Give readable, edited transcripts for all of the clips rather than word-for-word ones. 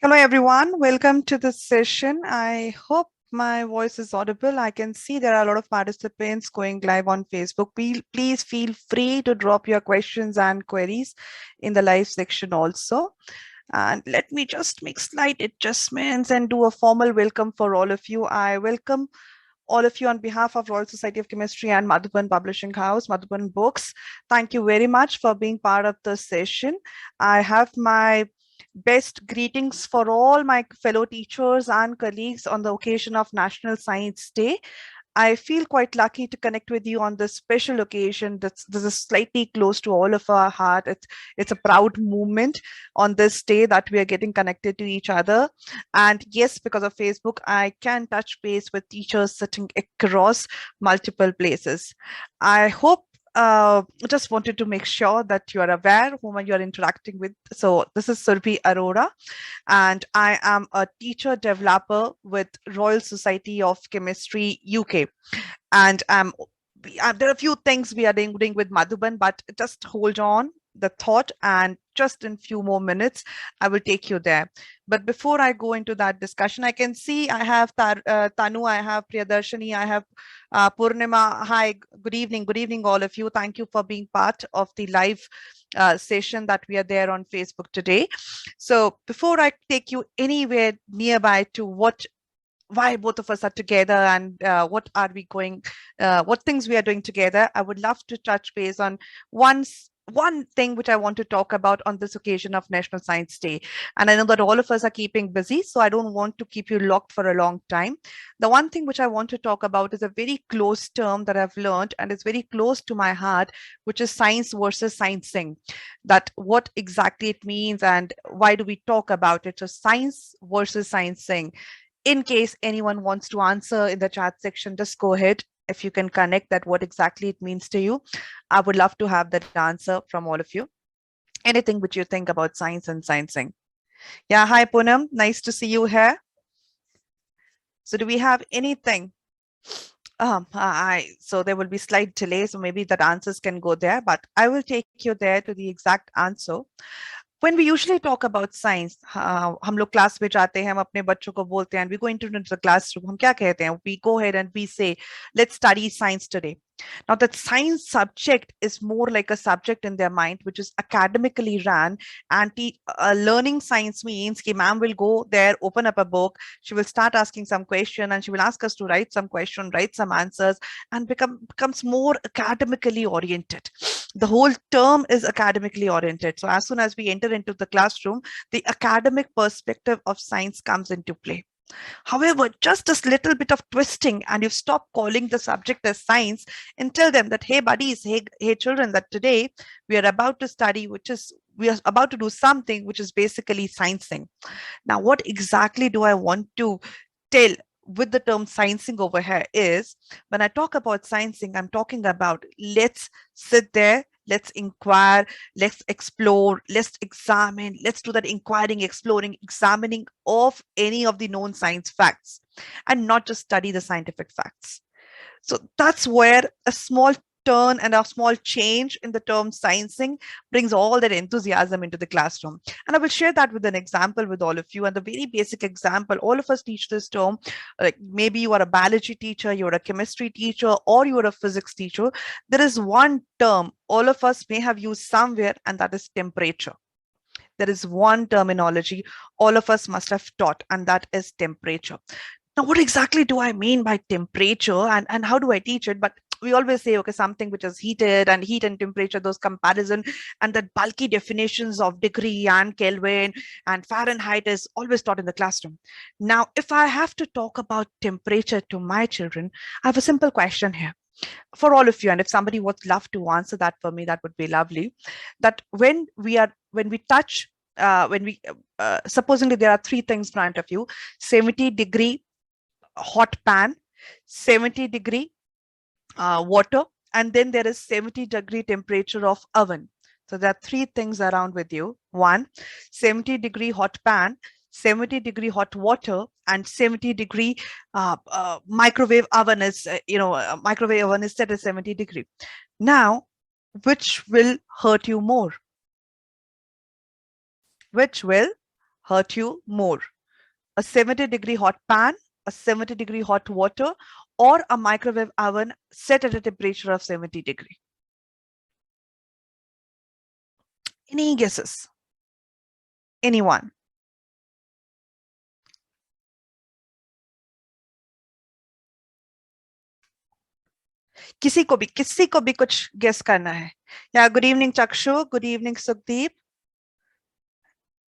Hello, everyone. Welcome to this session. I hope my voice is audible. I can see there are a lot of participants going live on Facebook. Please feel free to drop your questions and queries in the live section also. And let me just make slight adjustments and do a formal welcome for all of you. I welcome all of you on behalf of Royal Society of Chemistry and Madhuban Publishing House, Madhuban Books. Thank you very much for being part of this session. I have my best greetings for all my fellow teachers and colleagues on the occasion of National Science Day. I feel quite lucky to connect with you on this special occasion. This is slightly close to all of our heart. It's a proud moment on this day that we are getting connected to each other. And yes, because of Facebook, I can touch base with teachers sitting across multiple places. I hope just wanted to make sure that you are aware whom you are interacting with. So this is Surbhi Arora, and I am a teacher developer with Royal Society of Chemistry UK. And there are a few things we are doing with Madhuban, but just hold on the thought, and just in few more minutes, I will take you there. But before I go into that discussion, I can see I have Tanu, I have Priyadarshini, I have Purnima. Hi, good evening, all of you. Thank you for being part of the live session that we are there on Facebook today. So before I take you anywhere nearby to why both of us are together and what things we are doing together, I would love to touch base on one thing which I want to talk about on this occasion of National Science Day. And I know that all of us are keeping busy, so I don't want to keep you locked for a long time. The one thing which I want to talk about is a very close term that I've learned, and it's very close to my heart, which is science versus sciencing. That what exactly it means and why do we talk about it? So science versus sciencing. In case anyone wants to answer in the chat section, just go ahead. If you can connect that, what exactly it means to you, I would love to have that answer from all of you. Anything which you think about science and sciencing. Yeah, hi Poonam, nice to see you here. So do we have anything? So there will be slight delay, so maybe that answers can go there, but I will take you there to the exact answer. When we usually talk about science, हम लोग class में जाते हैं, हम अपने बच्चों को बोलते हैं, and we go into the classroom, हम क्या कहते हैं? We go ahead and we say, let's study science today. Now, that science subject is more like a subject in their mind, which is academically run. And learning science means that ma'am will go there, open up a book, she will start asking some question, and she will ask us to write some question, write some answers, and becomes more academically oriented. The whole term is academically oriented. So as soon as we enter into the classroom, the academic perspective of science comes into play. However, just a little bit of twisting and you stop calling the subject as science and tell them that, hey buddies, hey children, that today we are about to study, we are about to do something which is basically sciencing. Now, what exactly do I want to tell with the term sciencing over here is, when I talk about sciencing, I'm talking about let's sit there, let's inquire, let's explore, let's examine, let's do that inquiring, exploring, examining of any of the known science facts, and not just study the scientific facts. So that's where a small turn and a small change in the term sciencing brings all that enthusiasm into the classroom. And I will share that with an example with all of you. And the very basic example, all of us teach this term, like maybe you are a biology teacher, you're a chemistry teacher, or you're a physics teacher. There is one term all of us may have used somewhere, and that is temperature. There is one terminology all of us must have taught, and that is temperature. Now, what exactly do I mean by temperature, and how do I teach it? But we always say, okay, something which is heated, and heat and temperature, those comparison and that bulky definitions of degree and Kelvin and Fahrenheit is always taught in the classroom. Now, if I have to talk about temperature to my children, I have a simple question here for all of you. And if somebody would love to answer that for me, that would be lovely. That when we touch, supposedly there are three things in front of you: 70-degree hot pan, 70-degree water, and then there is 70-degree temperature of oven. So there are three things around with you. One, 70-degree hot pan, 70-degree hot water, and 70-degree microwave oven is, microwave oven is set at 70-degree. Now, which will hurt you more? Which will hurt you more? A 70-degree hot pan, a 70-degree hot water, or a microwave oven set at a temperature of 70 degree? Any guesses? Anyone? किसी को भी कुछ guess करना है? Yeah, good evening Chakshu, good evening Sukhdeep,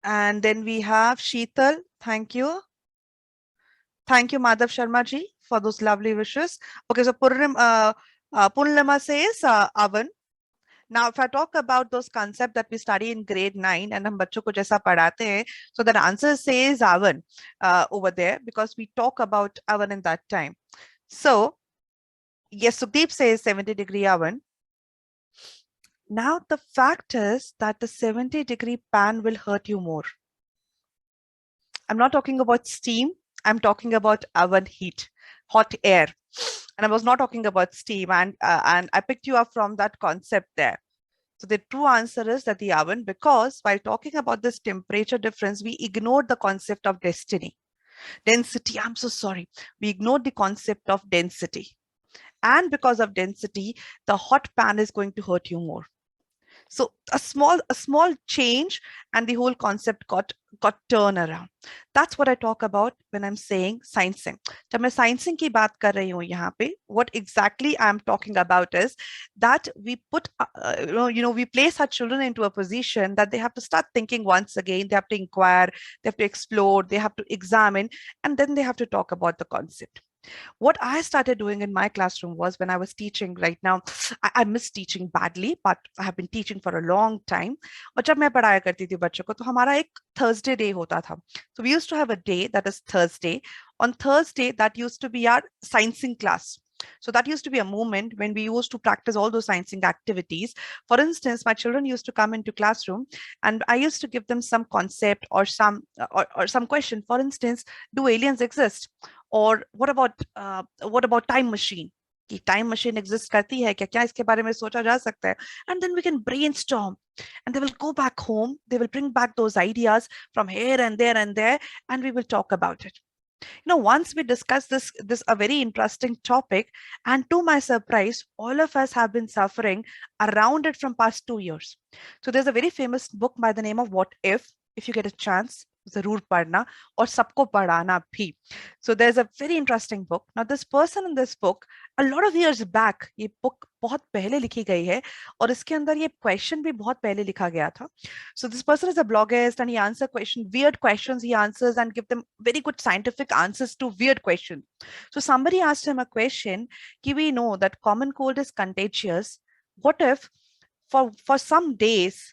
and then we have Sheetal. Thank you. Thank you Madhav Sharma ji for those lovely wishes. Okay, so Purnima says oven. Now, if I talk about those concepts that we study in grade 9 and हम बच्चों को जैसा पढ़ाते हैं, so that answer says oven over there because we talk about oven in that time. So, yes, Sukhdeep says 70-degree oven. Now, the fact is that the 70-degree pan will hurt you more. I'm not talking about steam. I'm talking about oven heat, hot air. And I was not talking about steam. And I picked you up from that concept there. So the true answer is that the oven, because while talking about this temperature difference, we ignored the concept of density. I'm so sorry. We ignored the concept of density. And because of density, the hot pan is going to hurt you more. So a small change and the whole concept got turned around. That's what I talk about when I'm saying sciencing. जब मैं sciencing की बात कर रही हूँ यहाँ पे, what exactly I'm talking about is that we put, we place our children into a position that they have to start thinking once again. They have to inquire, they have to explore, they have to examine, and then they have to talk about the concept. What I started doing in my classroom was when I was teaching right now, I miss teaching badly, but I have been teaching for a long time. और जब मैं पढ़ाया करती थी बच्चों को तो हमारा एक Thursday day होता था. So we used to have a day that is Thursday. On Thursday, that used to be our sciencing class. So that used to be a moment when we used to practice all those sciencing activities. For instance, my children used to come into classroom and I used to give them some concept or some question. For instance, do aliens exist? Or what about time machine? कि time machine exist करती है क्या? क्या इसके बारे में सोचा जा सकता है? And then we can brainstorm and they will go back home. They will bring back those ideas from here and there and we will talk about it. Once we discussed this a very interesting topic, and to my surprise, all of us have been suffering around it from past 2 years. So there's a very famous book by the name of What If you get a chance, जरूर पढ़ना और सबको पढ़ाना भी. So there's a very interesting book. Now this person in this book, a lot of years back, ये book बहुत पहले लिखी गई है और इसके अंदर ये question भी बहुत पहले लिखा गया था. So this person is a bloggist and he answers weird questions he answers and give them very good scientific answers to weird questions. So somebody asked him a question, we know that common cold is contagious. What if for some days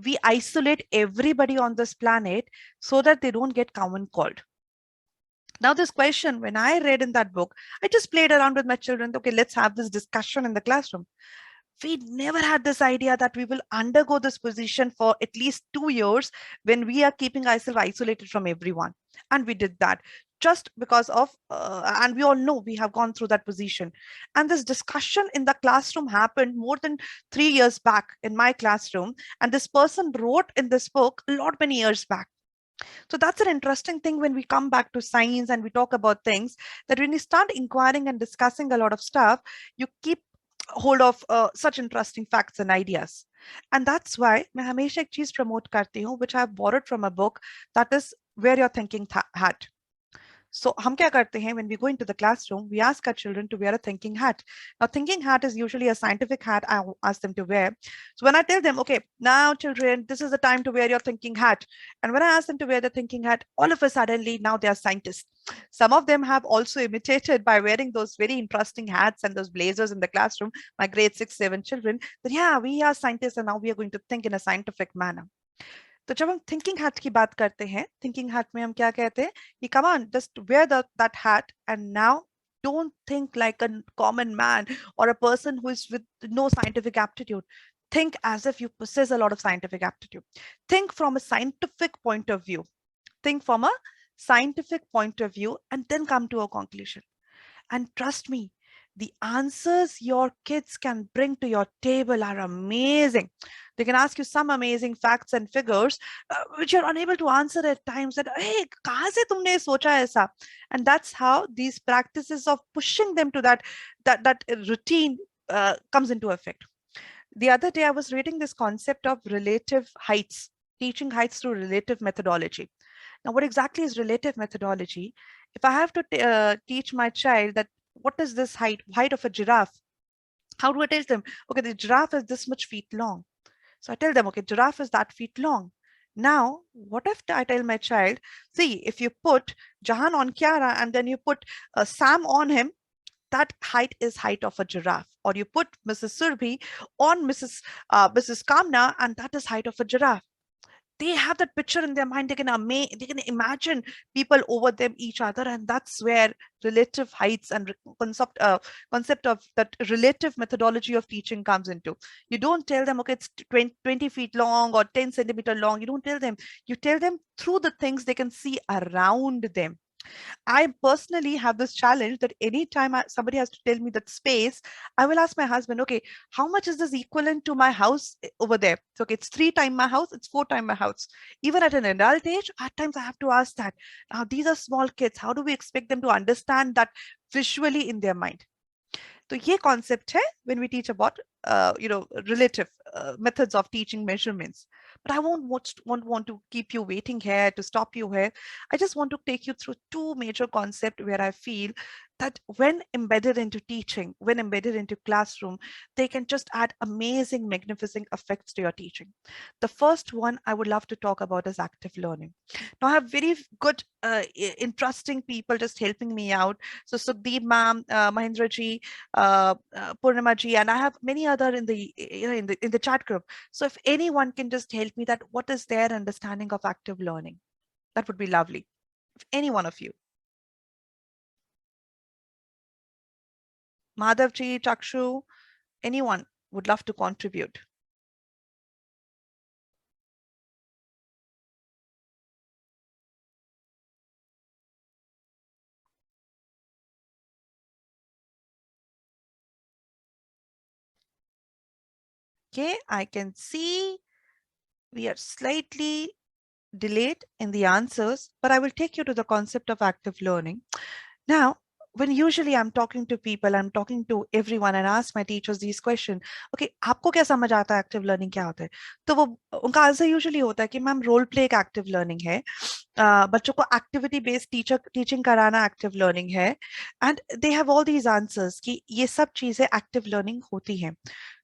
we isolate everybody on this planet so that they don't get common cold? Now this question, when I read in that book, I just played around with my children. Okay, let's have this discussion in the classroom. We never had this idea that we will undergo this position for at least 2 years when we are keeping ourselves isolated from everyone. And we did that just because of, and we all know we have gone through that position. And this discussion in the classroom happened more than 3 years back in my classroom. And this person wrote in this book a lot many years back. So that's an interesting thing when we come back to science and we talk about things, that when you start inquiring and discussing a lot of stuff, you keep hold of such interesting facts and ideas. And that's why मैं हमेशा एक चीज promote करती हूँ, which I have borrowed from a book, that is Wear Your Thinking Hat. So हम क्या करते हैं, when we go into the classroom, we ask our children to wear a thinking hat. Now, thinking hat is usually a scientific hat I ask them to wear. So when I tell them, okay, now children, this is the time to wear your thinking hat. And when I ask them to wear the thinking hat, all of a suddenly now they are scientists. Some of them have also imitated by wearing those very interesting hats and those blazers in the classroom, my grade 6, 7 children, that yeah, we are scientists and now we are going to think in a scientific manner. तो जब हम thinking hat की बात करते हैं, thinking hat में हम क्या कहते हैं कि come on just wear that hat and now don't think like a common man or a person who is with no scientific aptitude. Think as if you possess a lot of scientific aptitude. Think from a scientific point of view. Think from a scientific point of view and then come to a conclusion. And trust me, The answers your kids can bring to your table are amazing. They can ask you some amazing facts and figures, which you're unable to answer at times. That, hey, kahan se tumne socha aisa? And that's how these practices of pushing them to that routine comes into effect. The other day, I was reading this concept of relative heights, teaching heights through relative methodology. Now, what exactly is relative methodology? If I have to teach my child that what is this height of a giraffe, how do I tell them? Okay, the giraffe is this much feet long. So I tell them, okay, giraffe is that feet long. Now, what if I tell my child, see, if you put Jahan on Kiara and then you put Sam on him, that height is height of a giraffe. Or you put Mrs. Surbhi on Mrs. Kamna, and that is height of a giraffe. They have that picture in their mind. They can imagine people over them, each other, and that's where relative heights and concept of that relative methodology of teaching comes into. You don't tell them, okay, it's 20 feet long or 10 centimeter long. You don't tell them. You tell them through the things they can see around them. I personally have this challenge that anytime somebody has to tell me that space, I will ask my husband, okay, how much is this equivalent to my house over there? So, okay, it's 3 times my house, it's 4 times my house. Even at an adult age, at times I have to ask that. Now, these are small kids. How do we expect them to understand that visually in their mind? तो ये concept है when we teach about relative methods of teaching measurements. But I won't want to keep you waiting here, to stop you here. I just want to take you through two major concepts where I feel that when embedded into teaching, when embedded into classroom, they can just add amazing, magnificent effects to your teaching. The first one I would love to talk about is active learning. Now I have very good, interesting people just helping me out. So Sukhdeep ma'am, Mahindra ji, Purnima ji, and I have many other in the in the chat group. So if anyone can just help me that what is their understanding of active learning, that would be lovely. If any one of you, Madhav ji, Chakshu, anyone would love to contribute. Okay, I can see we are slightly delayed in the answers, but I will take you to the concept of active learning. Now, when usually I'm talking to people, I'm talking to everyone and ask my teachers these questions. Okay, आपको क्या समझ आता है active learning क्या होता है? तो वो उनका आंसर यूजुअली होता है कि मैम रोल प्ले एक एक्टिव लर्निंग है, बच्चों को एक्टिविटी बेस्ड टीचिंग कराना एक्टिव लर्निंग है, and they have all these answers कि ये सब चीजें एक्टिव लर्निंग होती हैं.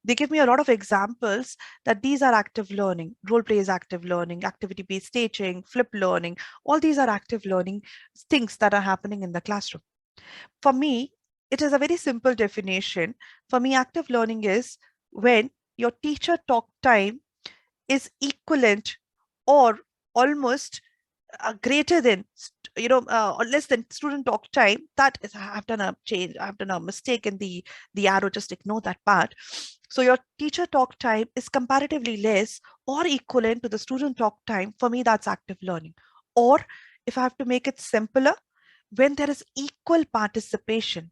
They give me a lot of examples that these are active learning. Role play is active learning, activity based teaching, flip learning, all these are active learning things that are happening in the classroom. For me, it is a very simple definition. For me, active learning is when your teacher talk time is equivalent or almost greater than or less than student talk time. That is, I've done a change, I've done a mistake in the arrow, just ignore that part. So your teacher talk time is comparatively less or equivalent to the student talk time. For me, that's active learning. Or if I have to make it simpler, when there is equal participation,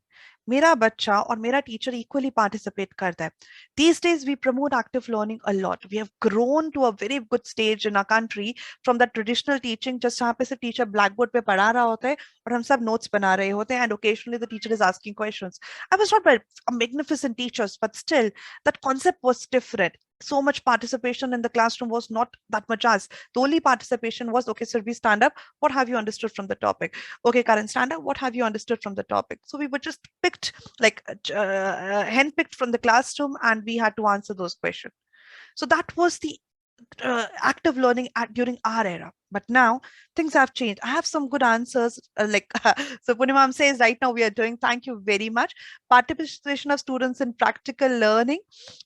मेरा बच्चा और मेरा teacher equally participate करता है. These days we promote active learning a lot. We have grown to a very good stage in our country from that traditional teaching, just जहाँ पे सिर्फ teacher blackboard पे पढ़ा रहा होता है और हम सब notes बना रहे होते हैं, and occasionally the teacher is asking questions. I was not by a magnificent teachers, but still that concept was different. So much participation in the classroom was not that much as. The only participation was, okay, sir, we stand up. What have you understood from the topic? Okay, Karan, stand up. What have you understood from the topic? So we were just picked, like handpicked from the classroom, and we had to answer those questions. So that was the active learning during our era. But now things have changed. I have some good answers. So Punimam says right now we are doing, thank you very much. Participation of students in practical learning,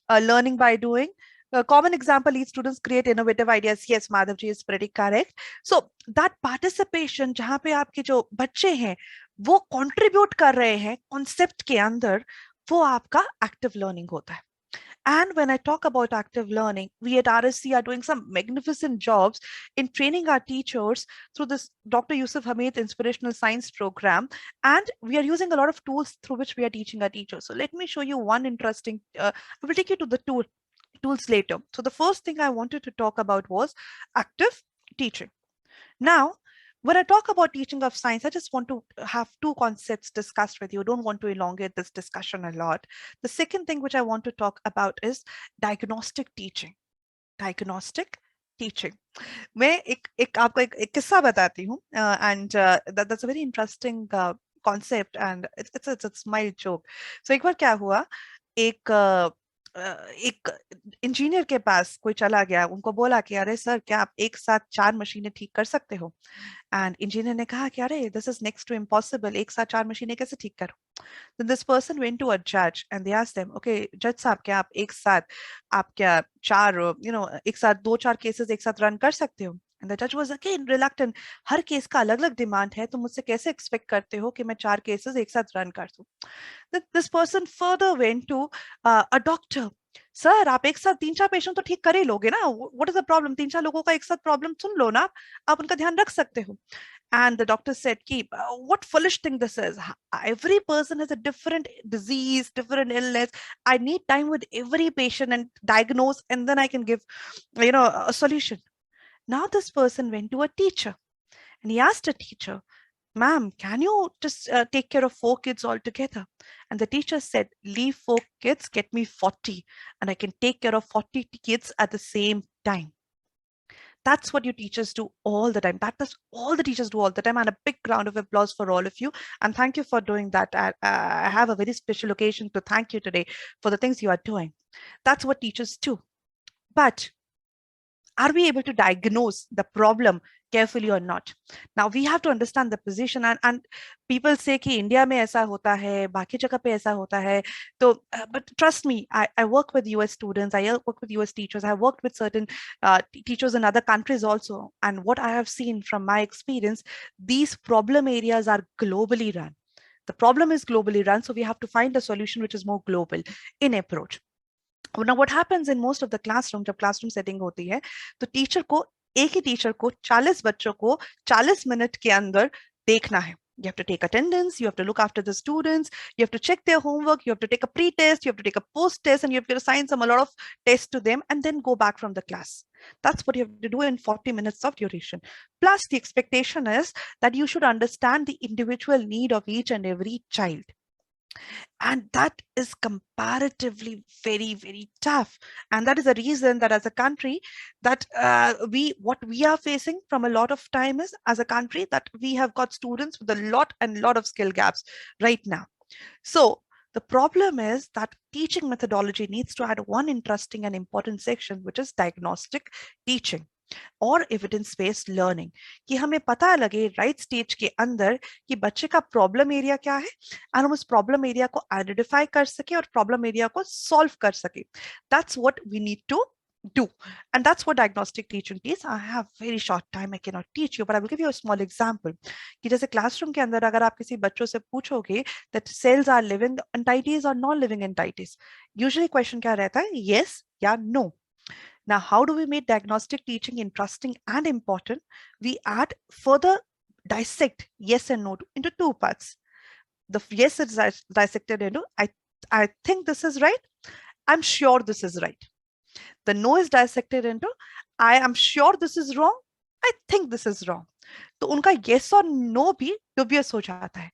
learning by doing. A common example, each students create innovative ideas. Yes, Madhavji is pretty correct. So that participation, जहाँ पे आपके जो बच्चे हैं वो contribute कर रहे हैं concept के अंदर, वो आपका active learning होता है. And when I talk about active learning, we at RSC are doing some magnificent jobs in training our teachers through this Dr. Yusuf Hamid Inspirational Science Program. And we are using a lot of tools through which we are teaching our teachers. So let me show you one interesting, I will take you to the tools later. So the first thing I wanted to talk about was active teaching. Now, when I talk about teaching of science, I just want to have two concepts discussed with you. I don't want to elongate this discussion a lot. The second thing which I want to talk about is diagnostic teaching. Diagnostic teaching. मैं एक आपको एक किस्सा बताती हूँ and that's a very interesting concept and it's a smile joke. So एक बार क्या हुआ एक एक इंजीनियर के पास कोई चला गया उनको बोला कि अरे सर क्या आप एक साथ 4 मशीनें ठीक कर सकते हो एंड इंजीनियर ने कहा कि अरे this is next to impossible एक साथ 4 मशीनें कैसे ठीक करूं then this person went to a judge and they asked them okay judge साहब क्या आप एक साथ आप क्या चार एक साथ 2-4 केसेस एक साथ रन कर सकते हो and the judge was again reluctant her case का अलग अलग डिमांड है तो मुझसे कैसे एक्सपेक्ट करते हो कि मैं 4 केसेस एक साथ रन कर दूं this person further went to a doctor sir आप एक साथ 3-4 पेशेंट तो ठीक कर ही लोगे ना व्हाट इज द प्रॉब्लम 3-4 लोगों का एक साथ प्रॉब्लम सुन लो ना आप उनका ध्यान रख सकते हो and the doctor said keep what foolish thing this is every person has a different disease different illness I need time with every patient and diagnose and then I can give a solution now this person went to a teacher and he asked a teacher ma'am can you just take care of 4 kids altogether and the teacher said leave 4 kids get me 40 and I can take care of 40 kids at the same time. That's what your teachers do all the time. That is all the teachers do all the time. And a big round of applause for all of you. And thank you for doing that. I have a very special occasion to thank you today for the things you are doing. That's what teachers do. But are we able to diagnose the problem carefully or not? Now we have to understand the position and people say कि India में ऐसा होता है, बाकी जगह पे ऐसा होता है. तो, but trust me, I work with US students, I work with US teachers, I worked with certain teachers in other countries also. And what I have seen from my experience, these problem areas are globally run. The problem is globally run, so we have to find a solution which is more global in approach. Now what happens in most of the classroom जब classroom setting होती है तो teacher को एक ही teacher को 40 बच्चों को 40 minute के अंदर देखना है. You have to take attendance, you have to look after the students, you have to check their homework, you have to take a pre-test, you have to take a post-test, and you have to assign a lot of tests to them and then go back from the class. That's what you have to do in 40 minutes of duration. Plus, the expectation is that you should understand the individual need of each and every child. And that is comparatively very, very tough. And that is the reason that as a country that what we are facing from a lot of time is as a country that we have got students with a lot of skill gaps right now. So the problem is that teaching methodology needs to add one interesting and important section, which is diagnostic teaching और evidence based learning कि हमें पता लगे right stage के अंदर कि बच्चे का प्रॉब्लम एरिया क्या है और हम उस प्रॉब्लम एरिया को आइडेंटिफाई कर सके और प्रॉब्लम एरिया को सॉल्व कर सके. That's what we need to do and that's what diagnostic teaching is. I have very short time, I cannot teach you, but I will give you a small example कि जैसे classroom के अंदर अगर आप किसी बच्चों से पूछोगे that cells are living entities or non living entities, usually question क्या रहता है, yes या no. Now, how do we make diagnostic teaching interesting and important? We add further dissect yes and no into 2 parts. The yes is dissected into I think this is right. I'm sure this is right. The no is dissected into I am sure this is wrong. I think this is wrong. तो उनका yes और no भी dubious हो जाता है.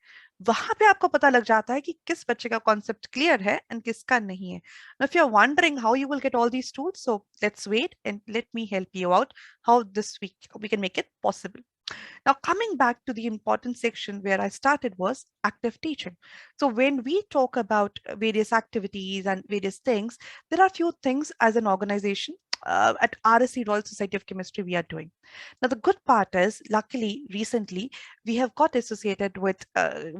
वहां पे आपको पता लग जाता है कि किस बच्चे का कॉन्सेप्ट क्लियर है एंड किसका नहीं है. Now, if you're wondering how you will get all these tools, so let's wait and let me help you out how this week we can make it possible. Now, coming back to the important section where I started was active teaching. So when we talk about various activities and various things, there are few things as an organization at RSC Royal Society of Chemistry we are doing. Now, the good part is, luckily, recently, we have got associated with,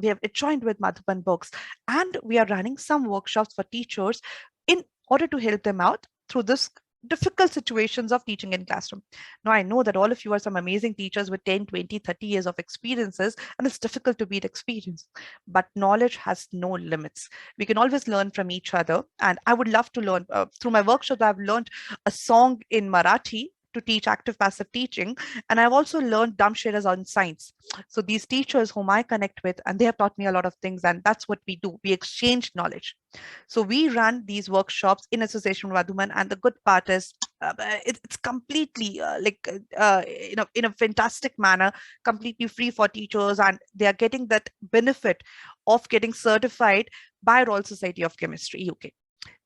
we have joined with Madhuban Books, and we are running some workshops for teachers in order to help them out through this difficult situations of teaching in classroom. Now, I know that all of you are some amazing teachers with 10, 20, 30 years of experiences, and it's difficult to beat experience. But knowledge has no limits. We can always learn from each other. And I would love to learn through my workshop. I've learned a song in Marathi to teach active passive teaching. And I've also learned dumb shares on science. So these teachers whom I connect with, and they have taught me a lot of things. And that's what we do. We exchange knowledge. So we run these workshops in association with Madhuman, and the good part is it's completely in a fantastic manner, completely free for teachers, and they are getting that benefit of getting certified by Royal Society of Chemistry UK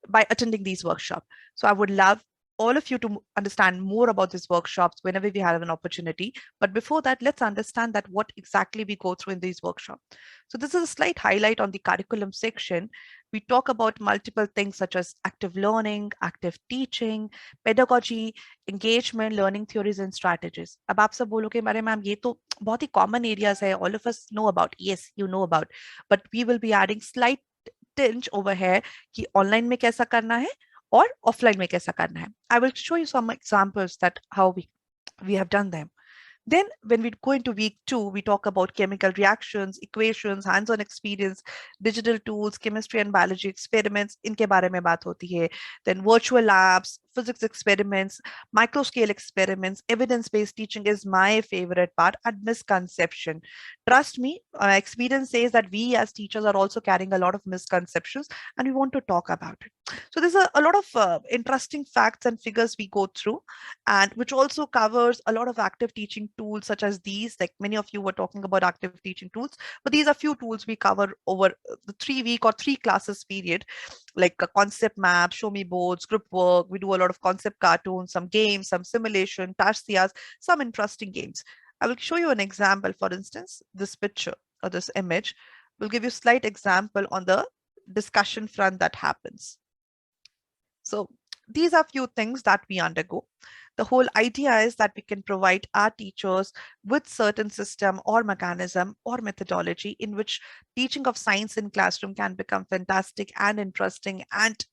by attending these workshops. So I would love all of you to understand more about these workshops whenever we have an opportunity. But before that, let's understand that what exactly we go through in these workshops. So this is a slight highlight on the curriculum section. We talk about multiple things such as active learning, active teaching, pedagogy, engagement, learning theories and strategies. अब आप सब बोलोगे अरे ma'am ये तो बहुत ही common areas है, all of us know about. Yes, you know about, but we will be adding slight tinge over here कि online में कैसा करना है और offline में कैसा करना है. I will show you some examples that how we have done them. Then when we go into week 2, we talk about chemical reactions, equations, hands-on experience, digital tools, chemistry and biology experiments. इनके बारे में बात होती है. Then virtual labs, physics experiments, microscale experiments, evidence-based teaching is my favorite part, and misconception. Trust me, experience says that we as teachers are also carrying a lot of misconceptions, and we want to talk about it. So there's a lot of interesting facts and figures we go through, and which also covers a lot of active teaching tools such as these. Like many of you were talking about active teaching tools, but these are few tools we cover over the 3 week or 3 classes period, like a concept map, show me boards, group work. We do a lot of concept cartoons, some games, some simulation, tasks, some interesting games. I will show you an example. For instance, this picture or this image will give you a slight example on the discussion front that happens. So these are few things that we undergo. The whole idea is that we can provide our teachers with certain system or mechanism or methodology in which teaching of science in classroom can become fantastic and interesting and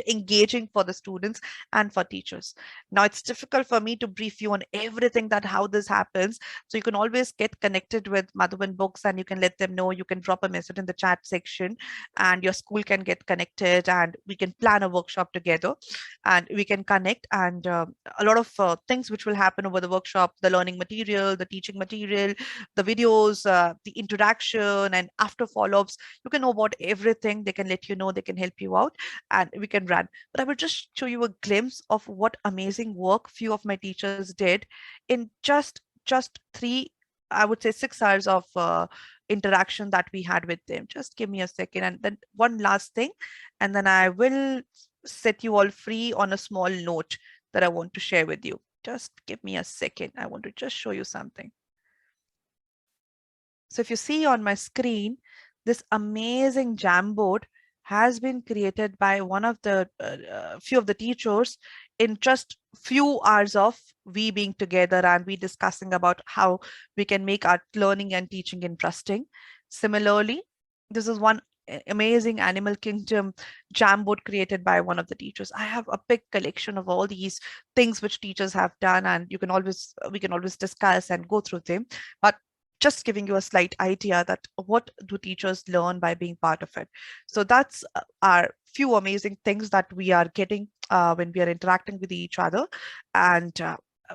engaging for the students and for teachers. Now it's difficult for me to brief you on everything that how this happens. So you can always get connected with Madhuban Books and you can let them know. You can drop a message in the chat section and your school can get connected and we can plan a workshop together and we can connect and a lot of things which will happen over the workshop, the learning material, the teaching material, the videos, the interaction and after follow-ups. You can know about everything. They can let you know, they can help you out and we can run. But I will just show you a glimpse of what amazing work few of my teachers did in just 6 hours of interaction that we had with them. Just give me a second. And then one last thing, and then I will set you all free on a small note that I want to share with you. Just give me a second. I want to just show you something. So if you see on my screen, this amazing Jamboard has been created by one of the few of the teachers in just few hours of we being together and we discussing about how we can make our learning and teaching interesting. Similarly, this is one amazing Animal Kingdom Jamboard created by one of the teachers. I have a big collection of all these things which teachers have done, and we can always discuss and go through them. But just giving you a slight idea that what do teachers learn by being part of it. So that's our few amazing things that we are getting when we are interacting with each other. And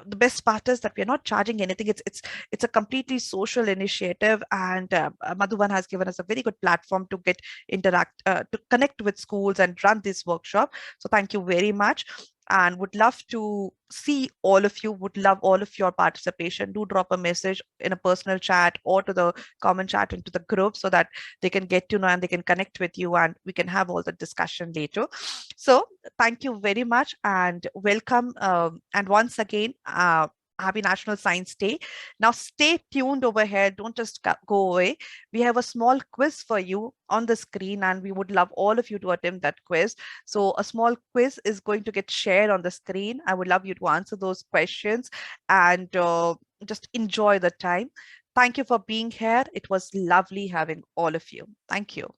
the best part is that we are not charging anything. It's a completely social initiative, and Madhuban has given us a very good platform to to connect with schools and run this workshop. So thank you very much, and would love to see all of you. Would love all of your participation. Do drop a message in a personal chat or to the comment chat into the group so that they can get to know and they can connect with you, and we can have all the discussion later. So thank you very much and welcome. And once again, happy National Science Day. Now stay tuned over here. Don't just go away. We have a small quiz for you on the screen and we would love all of you to attempt that quiz. So a small quiz is going to get shared on the screen. I would love you to answer those questions and just enjoy the time. Thank you for being here. It was lovely having all of you. Thank you.